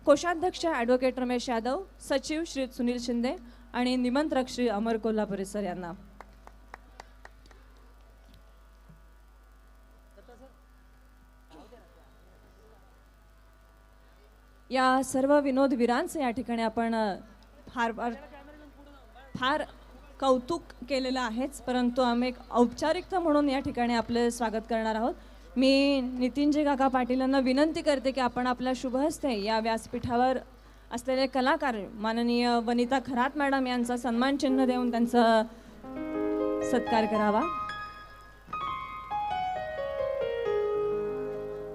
कोषाध्यक्ष ॲडव्होकेट रमेश यादव, सचिव श्री सुनील शिंदे आणि निमंत्रक श्री अमर कोल्हापुरे सर यांना. या सर्व विनोदवीरांचे या ठिकाणी आपण फार फार फार कौतुक केलेलं आहेच, परंतु आम्ही एक औपचारिकता म्हणून या ठिकाणी आपले स्वागत करणार आहोत. मी नितीनजी काका पाटील यांना विनंती करते की आपण आपल्या शुभहस्ते या व्यासपीठावर असलेले कलाकार माननीय वनिता खरात मॅडम यांचा सन्मान चिन्ह देऊन त्यांचा सत्कार करावा.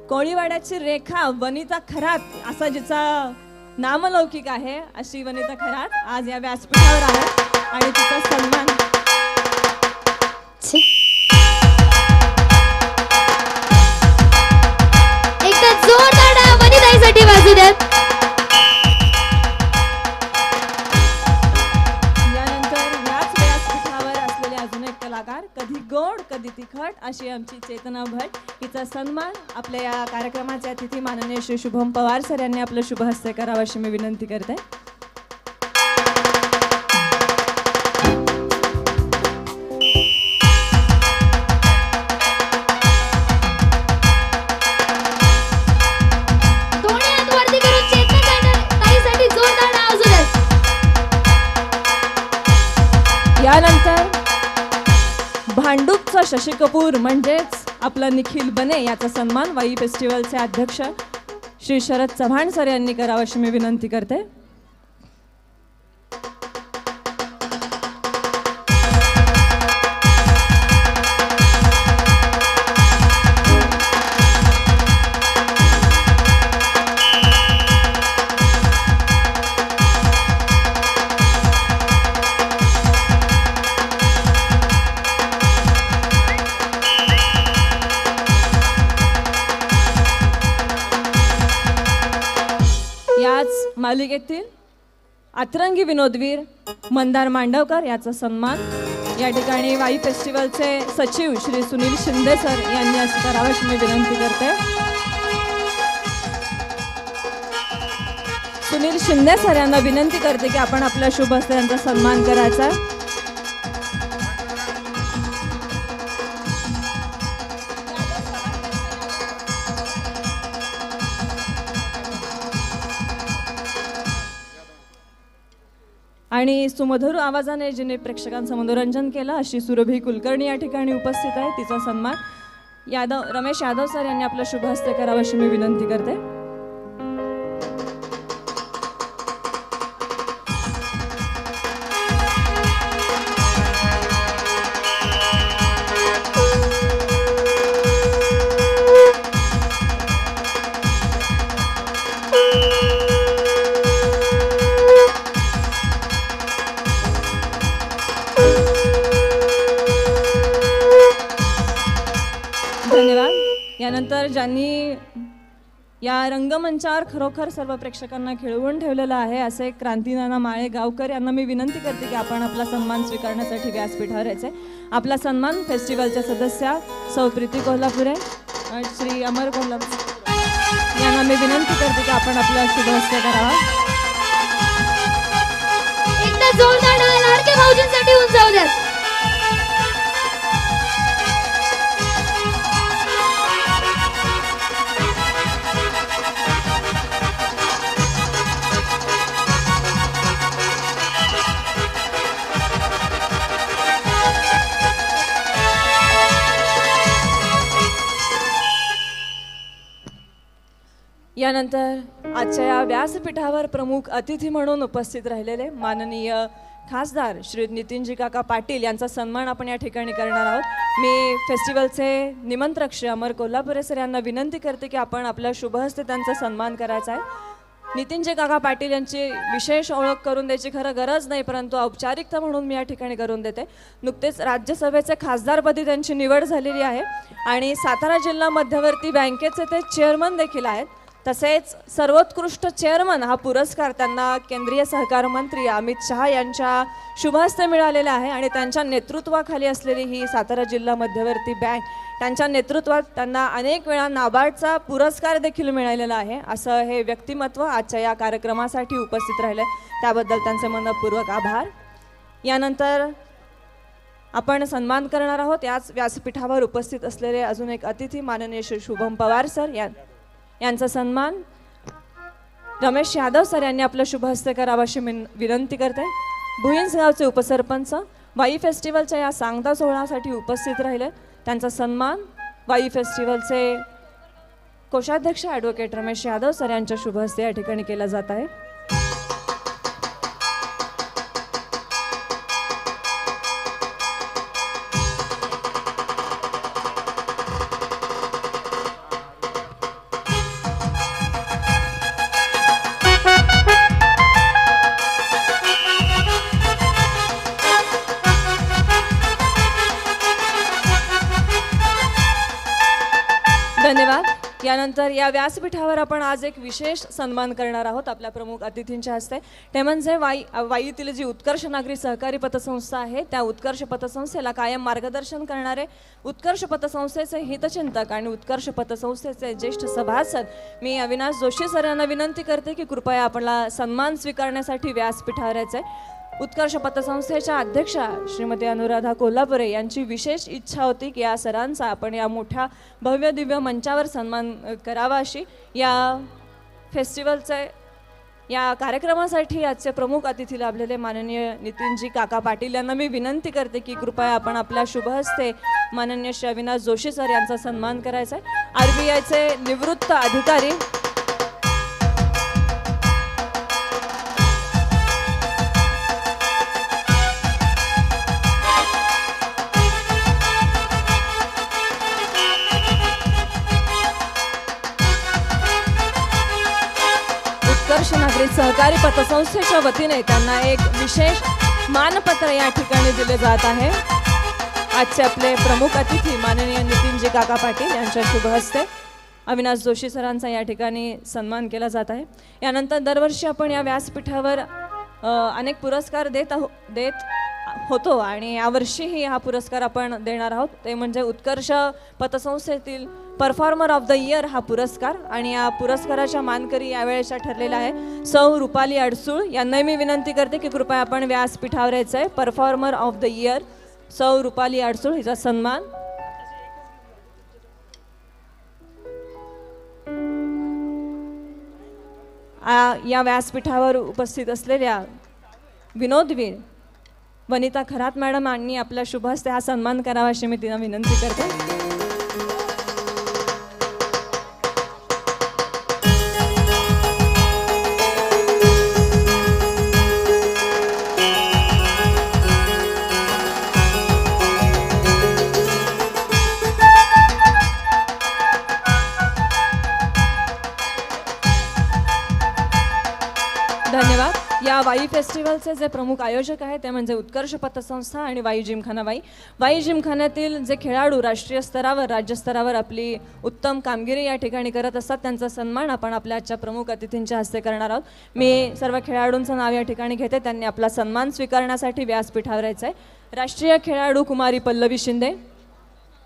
कोळीवाड्याची रेखा वनिता खरात असा जिचा नामलौकिक आहे अशी वनिता खरात आज या व्यासपीठावर आहे आणि तिचा सन्मान एकदा जोरदार वनिताईसाठी वाजू द्या. यानंतर याच व्यासपीठावर असलेले अजून एक कलाकार कधी गोड कधी तिखट अशी आमची चेतना भट हिचा सन्मान आपल्या या कार्यक्रमाचे अतिथी माननीय श्री शुभम पवार सर यांनी आपलं शुभहस्ते करावं अशी मी विनंती करते. यानंतर भांडूपचा शशी कपूर म्हणजेच आपला निखिल बने याचा सन्मान वाई फेस्टिवलचे अध्यक्ष श्री शरद चव्हाण सर यांनी करावा अशी मी विनंती करते. याच मालिकेतील अतरंगी विनोदवीर मंदार मांडवकर याचा सन्मान या ठिकाणी वाई फेस्टिवलचे सचिव श्री सुनील शिंदे सर यांनी असं करावं अशी मी विनंती करते. सुनील शिंदे सर यांना विनंती करते की आपण आपल्या शुभ हस्ते यांचा सन्मान करायचा. आणि सुमधुर आवाजाने जिने प्रेक्षकांचं मनोरंजन केलं अशी सुरभी कुलकर्णी या ठिकाणी उपस्थित आहे. तिचा सन्मान रमेश यादव सर यांनी आपलं शुभहस्ते करावं अशी मी विनंती करते. धन्यवाद. यानंतर ज्यांनी या रंगमंचावर खरोखर सर्व प्रेक्षकांना खिळवून ठेवलेलं आहे असे क्रांतीनाना माळे गावकर यांना मी विनंती करते की आपण आपला सन्मान स्वीकारण्यासाठी व्यासपीठावर यायचे. आपला सन्मान फेस्टिवलच्या सदस्या सौ प्रीती कोल्हापुरे श्री अमर कोल्हापुरे यांना मी विनंती करते की आपण आपला शुभहस्ते करावा. एकदा जोरदार लाडके भाऊजींसाठी उंचावू द्या. यानंतर आजच्या या व्यासपीठावर प्रमुख अतिथी म्हणून उपस्थित राहिलेले माननीय खासदार श्री नितीनजी काका पाटील यांचा सन्मान आपण या ठिकाणी करणार आहोत. मी फेस्टिवलचे निमंत्रक श्री अमर कोल्हापुरे सर यांना विनंती करते की आपण आपल्या शुभहस्ते त्यांचा सन्मान करायचा आहे. नितीनजी काका पाटील यांची विशेष ओळख करून द्यायची खरं गरज नाही, परंतु औपचारिकता म्हणून मी या ठिकाणी करून देते. नुकतेच राज्यसभेचे खासदारपदी त्यांची निवड झालेली आहे आणि सातारा जिल्हा मध्यवर्ती बँकेचे ते चेअरमन देखील आहेत. तसेच सर्वोत्कृष्ट चेअरमन हा पुरस्कार त्यांना केंद्रीय सहकार मंत्री अमित शहा यांच्या शुभ हस्ते मिळालेला आहे आणि त्यांच्या नेतृत्वाखाली असलेली ही सातारा जिल्हा मध्यवर्ती बँक त्यांच्या नेतृत्वात त्यांना अनेक वेळा नाबार्डचा पुरस्कार देखील मिळालेला आहे. असं हे व्यक्तिमत्व आजच्या या कार्यक्रमासाठी उपस्थित राहिले, त्याबद्दल त्यांचे मनपूर्वक आभार. यानंतर आपण सन्मान करणार आहोत याच व्यासपीठावर उपस्थित असलेले अजून एक अतिथी माननीय श्री शुभम पवार सर यांचा सन्मान रमेश यादव सर यांनी आपल्या शुभ हस्ते करावा अशी विनंती करते. भुईंज गावचे उपसरपंच वाई फेस्टिवलच्या या सांगता सोहळ्यासाठी उपस्थित राहिले, त्यांचा सन्मान वाई फेस्टिवलचे कोषाध्यक्ष ॲडव्होकेट रमेश यादव सर यांच्या शुभ हस्ते या ठिकाणी केला जात आहे. धन्यवाद. यानंतर या व्यासपीठावर आपण आज एक विशेष सन्मान करणार आहोत आपल्या प्रमुख अतिथींच्या हस्ते. ते म्हणजे वाईतील जी उत्कर्ष नागरी सहकारी पतसंस्था आहे त्या उत्कर्ष पतसंस्थेला कायम मार्गदर्शन करणारे उत्कर्ष पतसंस्थेचे हितचिंतक आणि उत्कर्ष पतसंस्थेचे ज्येष्ठ सभासद मी अविनाश जोशी सर यांना विनंती करते की कृपया आपला सन्मान स्वीकारण्यासाठी व्यासपीठावर यायचे. उत्कर्ष पतसंस्थेच्या अध्यक्षा श्रीमती अनुराधा कोल्हापुरे यांची विशेष इच्छा होती की या सरांचा आपण या मोठ्या भव्य दिव्य मंचावर सन्मान करावा अशी. या फेस्टिवलचे या कार्यक्रमासाठी आजचे प्रमुख अतिथी लाभलेले माननीय नितीनजी काका पाटील यांना मी विनंती करते की कृपया आपण आपल्या शुभ हस्ते माननीय श्री अविनाश जोशी सर यांचा सन्मान करायचा आहे. RBIचे निवृत्त अधिकारी उत्कर्ष नागरी सहकारी पतसंस्थेच्या वतीने त्यांना एक विशेष मानपत्र या ठिकाणी दिले जात आहे. आजचे आपले प्रमुख अतिथी माननीय नितीनजी काका पाटील यांच्या शुभ हस्ते अविनाश जोशी सरांचा या ठिकाणी सन्मान केला जात आहे. यानंतर दरवर्षी आपण या व्यासपीठावर अनेक पुरस्कार देत होतो आणि यावर्षीही हा पुरस्कार आपण देणार आहोत. ते म्हणजे उत्कर्ष पतसंस्थेतील परफॉर्मर ऑफ द इयर हा पुरस्कार आणि या पुरस्काराच्या मानकरी यावेळेच्या ठरलेल्या आहे सौ रुपाली अडसूळ यांनाही मी विनंती करते की कृपया आपण व्यासपीठावर यायचं आहे. परफॉर्मर ऑफ द इयर सौ रुपाली अडसूळ हिचा सन्मान. या व्यासपीठावर उपस्थित असलेल्या विनोदवीर वनिता खरात मॅडम यांनी आपल्या शुभ हस्ते हा सन्मान करावा अशी मी तिला विनंती करते. धन्यवाद. या वाई फेस्टिवलचे जे प्रमुख आयोजक आहेत ते म्हणजे उत्कर्ष पतसंस्था आणि वाई जिमखाना वाई जिमखान्यातील जे खेळाडू राष्ट्रीय स्तरावर राज्यस्तरावर आपली उत्तम कामगिरी या ठिकाणी करत असतात त्यांचा सन्मान आपण आपल्या आजच्या प्रमुख अतिथींच्या हस्ते करणार आहोत. मी सर्व खेळाडूंचं नाव या ठिकाणी घेते, त्यांनी आपला सन्मान स्वीकारण्यासाठी व्यासपीठावर यायचं आहे. राष्ट्रीय खेळाडू कुमारी पल्लवी शिंदे,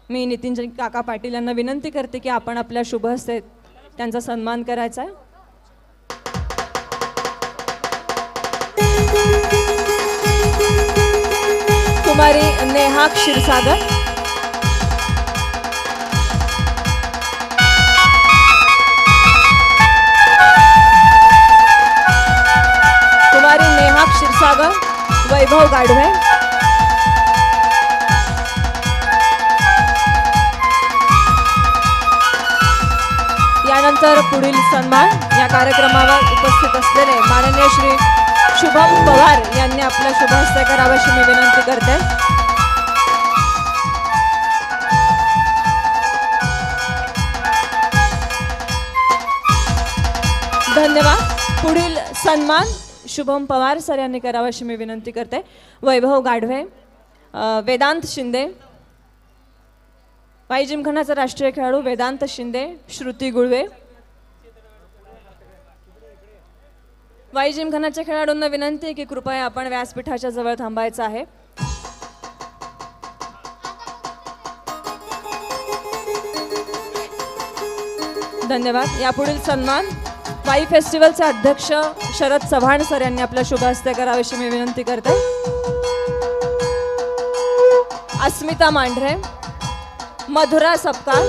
मी नितीनजी काका पाटील यांना विनंती करते की आपण आपल्या शुभ हस्ते त्यांचा सन्मान करायचा आहे. कुमारी नेहा क्षीरसागर, कुमारी नेहा क्षीरसागर, वैभव गाढवे, यानंतर पुढील सन्मान या कार्यक्रमावर उपस्थित असलेले माननीय श्री शुभम पवार यांनी आपल्या शुभ हस्ते करावा अशी मी विनंती करते. धन्यवाद. पुढील सन्मान शुभम पवार सर यांनी करावा अशी मी विनंती करते. वैभव गाढवे, वेदांत शिंदे, वाई जिमखानाचा राष्ट्रीय खेळाडू वेदांत शिंदे, श्रुती गुळवे, वाई जिमखानाच्या खेळाडूंना विनंती आहे की कृपया आपण व्यासपीठाच्या जवळ थांबायचं आहे. धन्यवाद. यापुढील सन्मान वाई फेस्टिवलचे अध्यक्ष शरद चव्हाण सर यांनी आपल्या शुभ हस्ते करावेशी मी विनंती करते. अस्मिता मांढरे, मधुरा सपकाळ,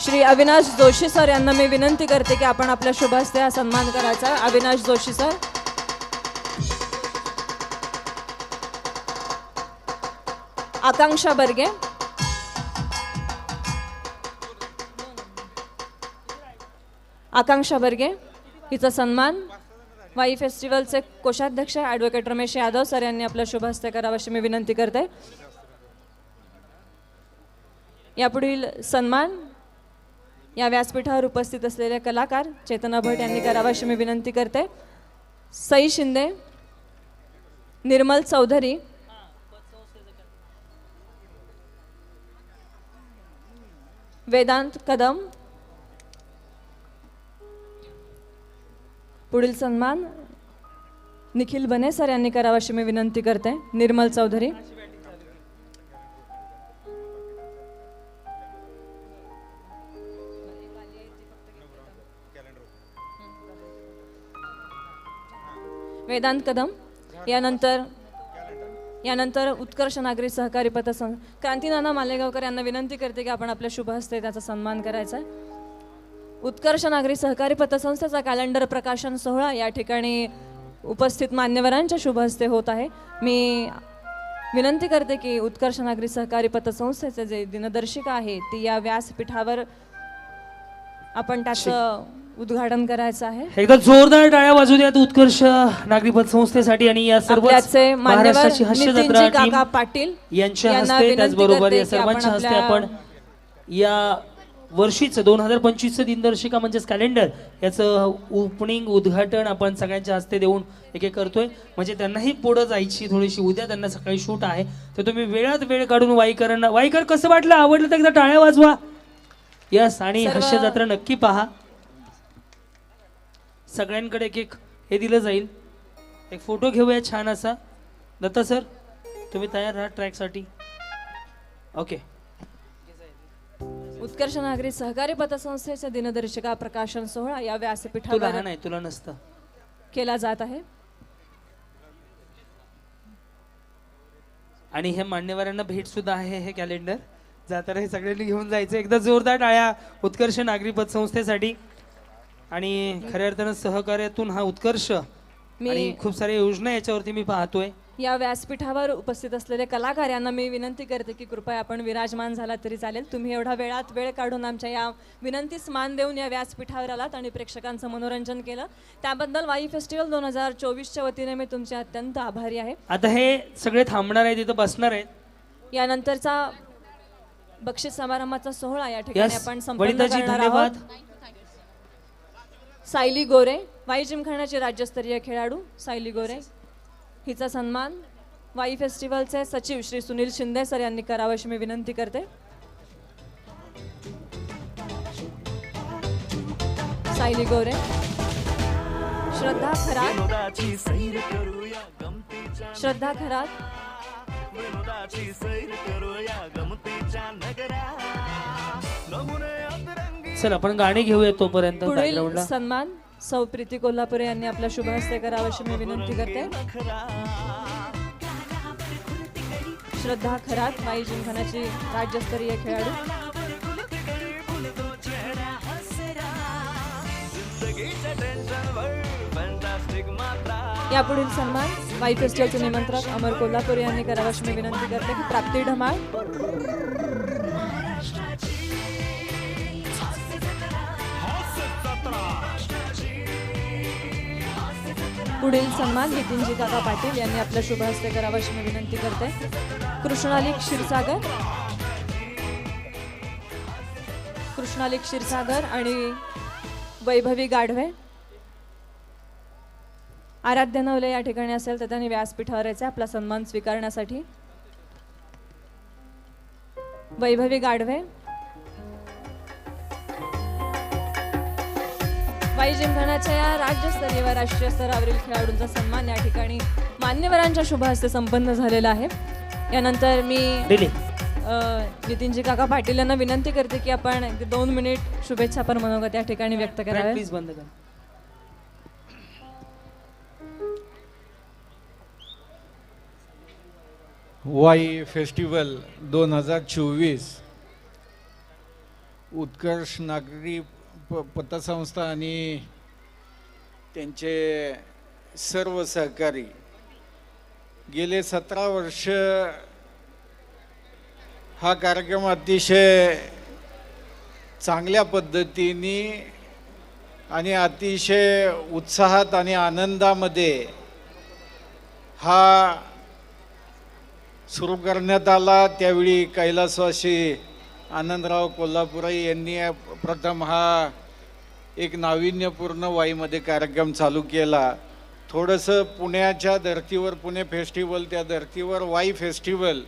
श्री अविनाश जोशी सर यांना मी विनंती करते की आपण आपल्या शुभ हस्ते हा सन्मान करायचा. अविनाश जोशी सर, आकांक्षा बर्गे, आकांक्षा बर्गे हिचा सन्मान वाई फेस्टिवलचे कोषाध्यक्ष ॲडव्होकेट रमेश यादव सर यांनी आपल्या शुभ हस्ते करावाशी मी विनंती करते. यापुढील सन्मान या व्यासपीठावर उपस्थित असलेले कलाकार चेतना भट यांनी करावाशी मी विनंती करते. सई शिंदे, निर्मल चौधरी, वेदांत कदम. पुढील सन्मान निखिल बने सर यांनी करावाशी मी विनंती करते. निर्मल चौधरी, वेदांत कदम. यानंतर उत्कर्ष नागरी सहकारी पतसंघ क्रांतीनाना मालेगावकर यांना विनंती करते की आपण आपल्या शुभ हस्ते त्याचा सन्मान करायचा आहे. उत्कर्ष नागरी सहकारी पतसंस्थेचा कॅलेंडर प्रकाशन सोहळा या ठिकाणी उपस्थित मान्यवरांच्या शुभ हस्ते होत आहे. मी विनंती करते की उत्कर्ष नागरी सहकारी पतसंस्थेचे जे दिनदर्शिका आहे ती या व्यासपीठावर आपण त्याचं उद्घाटन करायचं आहे. एकदा जोरदार टाळ्या वाजू द्यात उत्कर्ष नागरी पतसंस्थेसाठी आणि या सर्व आपल्याचे मान्यवर महाराष्ट्राची हास्य जत्रा नितीनजी टीम काका पाटील यांच्या यांना हस्ते विनंती त्याचबरोबर करते या की सर्वांच्या आपण हस्ते आपण या वर्षीचं 2025चं दिनदर्शिका म्हणजेच कॅलेंडर याचं ओपनिंग उद्घाटन आपण सगळ्यांच्या हस्ते देऊन एक एक करतोय. म्हणजे त्यांनाही पुढं जायची थोडीशी, उद्या त्यांना सकाळी शूट आहे, तर तुम्ही वेळात वेळ काढून वाईकरांना, वाईकर कसं वाटलं, आवडलं तर एकदा टाळ्या वाजवा. यस, आणि हास्य जत्रा नक्की पहा. सगळ्यांकडे एक एक हे दिलं जाईल. एक फोटो घेऊया छान असा. दत्ता सर तुम्ही तयार राहा ट्रॅकसाठी. ओके. उत्कर्ष नागरी सहकारी पतसंस्थेच्या दिनदर्शिका प्रकाशन सोहळा या तुला व्यासपीठावर लहान आहे, तुला नसतं. केला जात आहे. आणि हे मान्यवरांना भेट सुद्धा आहे हे कॅलेंडर. जाताना हे सगळ्यांनी घेऊन जायचं. एकदा जोरदार टाळ्या उत्कर्ष नागरी पतसंस्थेसाठी. आणि खऱ्या अर्थानं सहकार्यातून हा उत्कर्ष आणि खूप साऱ्या योजना याच्यावरती मी पाहतोय. या व्यासपीठावर उपस्थित असलेले कलाकार यांना मी विनंती करते की कृपया आपण विराजमान झाला तरी चालेल. तुम्ही एवढा वेळात वेळ काढून आमच्या या विनंतीस मान देऊन या व्यासपीठावर आलात आणि प्रेक्षकांचं मनोरंजन केलं, त्याबद्दल वाई फेस्टिवल 2024च्या वतीने मी तुमचे अत्यंत आभारी आहे. आता हे सगळे थांबणार आहेत, इथं बसणार आहेत. यानंतरचा बक्षीस समारंभाचा सोहळा या ठिकाणी यस, आपण संपन्न वनिताजी करणार धन्यवाद. आहोत. सायली गोरे, वाई जिमखानाची राज्यस्तरीय खेळाडू सायली गोरे हिचा सन्मान वाई फेस्टिवलचे सचिव श्री सुनील शिंदे सर यांनी करावाशी मी विनंती करते. सायली गोरे, श्रद्धा खरात, श्रद्धा खरात, चल आपण गाणी घेऊया तोपर्यंत. पुढील बॅकग्राऊंडला सन्मान सौ प्रीती कोल्हापुरे यांनी आपल्या शुभ हस्ते करावाशी मी विनंती करते. श्रद्धा खरात, वाई जिमखानाची राज्यस्तरीय खेळाडू. यापुढील सन्मान वाई फेस्टिवलचे निमंत्रक अमर कोल्हापुरे यांनी करावाशी मी विनंती करते की प्राप्ती ढमाळ. पुढील सन्मान नितीनजी काका पाटील यांनी आपल्या शुभ हस्ते करावाशी मी विनंती करते. कृष्णालिक क्षीरसागर आणि वैभवी गाढवे. आराध्य नवले या ठिकाणी असेल तर त्यांनी व्यासपीठावर यायचे आपला सन्मान स्वीकारण्यासाठी. वैभवी गाढवे, वाई जिमखानाच्या या राज्यस्तरीय व राष्ट्रीय स्तरावरील खेळाडूंचा सन्मान या ठिकाणी मान्यवरांच्या शुभ हस्ते संपन्न झालेला आहे. यानंतर मी दिली नितीनजी काका पाटील यांना विनंती करते की आपण 2 मिनिट शुभेच्छापर मनोगत या ठिकाणी व्यक्त करावे. प्लीज बंद कर. वाई फेस्टिवल 2024 उत्कर्ष नागरी पतसंस्था आणि त्यांचे सर्व सहकारी गेले 17 वर्ष हा कार्यक्रम अतिशय चांगल्या पद्धतीने आणि अतिशय उत्साहात आणि आनंदामध्ये हा सुरू करण्यात आला. त्यावेळी कैलासवासी आनंदराव कोल्हापुरे यांनी प्रथम हा एक नाविन्यपूर्ण वाईमध्ये कार्यक्रम चालू केला. थोडंसं पुण्याच्या धर्तीवर पुणे फेस्टिवल, त्या धर्तीवर वाई फेस्टिवल,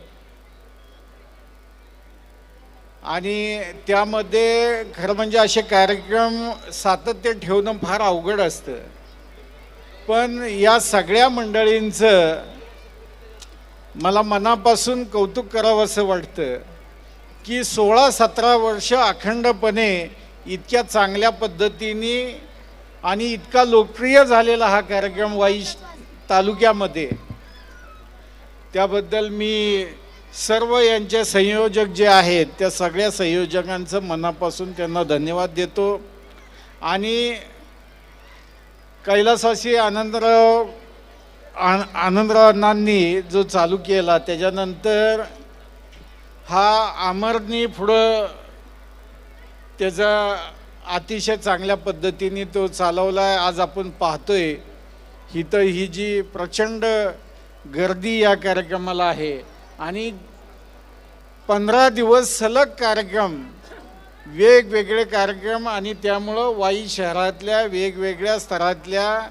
आणि त्यामध्ये खरं म्हणजे असे कार्यक्रम सातत्य ठेवणं फार अवघड असतं. पण या सगळ्या मंडळींचं मला मनापासून कौतुक करावं असं वाटतं की 16-17 वर्ष अखंडपणे इतक्या चांगल्या पद्धतीने आणि इतका लोकप्रिय झालेला हा कार्यक्रम वाई तालुक्यामध्ये, त्याबद्दल मी सर्व यांचे संयोजक जे आहेत त्या सगळ्या संयोजकांचं मनापासून त्यांना धन्यवाद देतो. आणि कैलासवासी आनंदरावांनी जो चालू केला त्याच्यानंतर हा अमरनी पुढं त्याचा अतिशय चांगल्या पद्धतीने तो चालवला आहे. आज आपण पाहतोय इथं ही जी प्रचंड गर्दी या कार्यक्रमाला आहे आणि 15 दिवस सलग कार्यक्रम, वेगवेगळे कार्यक्रम, आणि त्यामुळं वाई शहरातल्या वेगवेगळ्या स्तरातल्या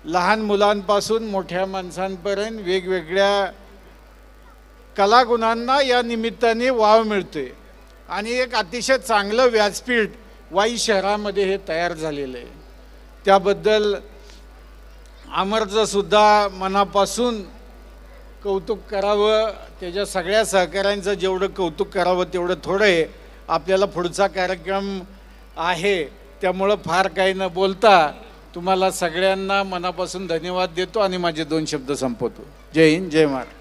लहान मुलांपासून मोठ्या माणसांपर्यंत वेगवेगळ्या कलागुणांना या निमित्ताने वाव मिळतोय. आणि एक अतिशय चांगलं व्यासपीठ वाई शहरामध्ये हे तयार झालेलं आहे. त्याबद्दल अमरचं सुद्धा मनापासून कौतुक करावं. त्याच्या सगळ्या सहकाऱ्यांचं जेवढं कौतुक करावं तेवढं थोडं आहे. आपल्याला पुढचा कार्यक्रम आहे, त्यामुळं फार काही न बोलता तुम्हाला सगळ्यांना मनापासून धन्यवाद देतो आणि माझे 2 शब्द संपवतो. जय हिंद, जय महाराष्ट्र.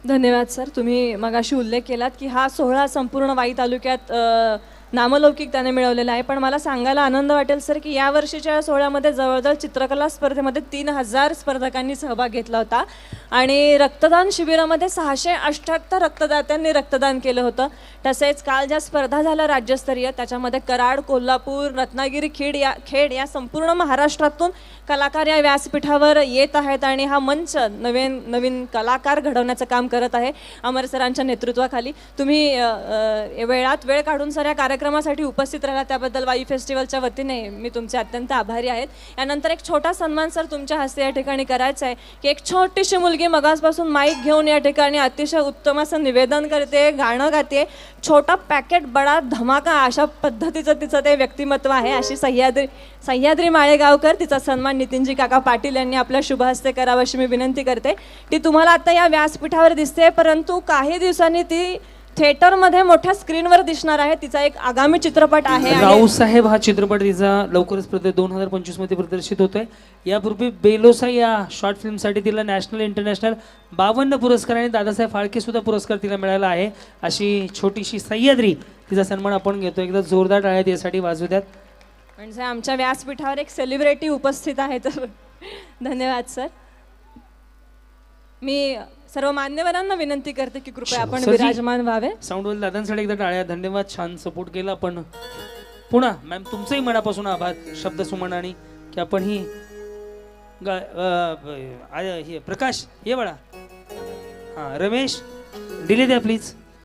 धन्यवाद सर. तुम्ही मगाशी उल्लेख केलात की हा सोहळा संपूर्ण वाई तालुक्यात नामलौकिक त्याने मिळवलेला आहे. पण मला सांगायला आनंद वाटेल सर की या वर्षीच्या सोहळ्यामध्ये जवळजवळ चित्रकला स्पर्धेमध्ये 3000 स्पर्धकांनी सहभाग घेतला होता आणि रक्तदान शिबिरामध्ये 678 रक्तदात्यांनी रक्तदान केलं होतं. तसेच काल ज्या स्पर्धा झाल्या राज्यस्तरीय त्याच्यामध्ये कराड, कोल्हापूर, रत्नागिरी, खेड या संपूर्ण महाराष्ट्रातून कलाकार या व्यासपीठावर येत आहेत आणि हा मंच नवीन कलाकार घडवण्याचं काम करत आहे अमर सरांच्या नेतृत्वाखाली. तुम्ही वेळात वेळ काढून सर या कार्यक्रमासाठी उपस्थित राहिला त्याबद्दल वाई फेस्टिवलच्या वतीने मी तुमचे अत्यंत आभारी आहेत. यानंतर एक छोटा सन्मान सर तुमच्या हस्ते या ठिकाणी करायचा आहे की एक छोटीशी मुलगी मगासपासून माईक घेऊन या ठिकाणी अतिशय उत्तम असं निवेदन करते, गाणं गाते, छोटा पॅकेट बडा धमाका अशा पद्धतीचं तिचं ते व्यक्तिमत्व आहे. अशी सह्याद्री माळेगावकर, तिचा सन्मान नितीनजी काका पाटील यांनी आपल्या शुभ हस्ते करावा अशी मी विनंती करते. ती तुम्हाला आता या व्यासपीठावर दिसते, परंतु काही दिवसांनी ती थिएटरमध्ये मोठ्या स्क्रीनवर दिसणार आहे. तिचा एक आगामी चित्रपट आहे. रावसाहेब हा चित्रपट तिचा लवकरच 2025 मध्ये प्रदर्शित होतोय. यापूर्वी बेलोसा या शॉर्ट फिल्मसाठी तिला नॅशनल इंटरनॅशनल 52 पुरस्कार आणि दादासाहेब फाळके सुद्धा पुरस्कार तिला मिळाला आहे. अशी छोटीशी सह्याद्री तिचा सन्मान आपण घेतो. एकदा जोरदार टाळ्या यासाठी वाजवू द्यात. म्हणजे आमच्या व्यासपीठावर एक सेलिब्रिटी उपस्थित आहे. तर धन्यवाद सर. मी सर्व मान्यवरांना विनंती करते की कृपया आपण विराजमान व्हावे. साऊंडवर दादांसाठी एकदा टाळ्या. धन्यवाद, छान सपोर्ट केला आपण. पुन्हा मॅम तुमचंही मनापासून आभार शब्द सुमन आणि की आपण ही प्रकाश ये बळा, हां रमेश दिले द्या प्लीज.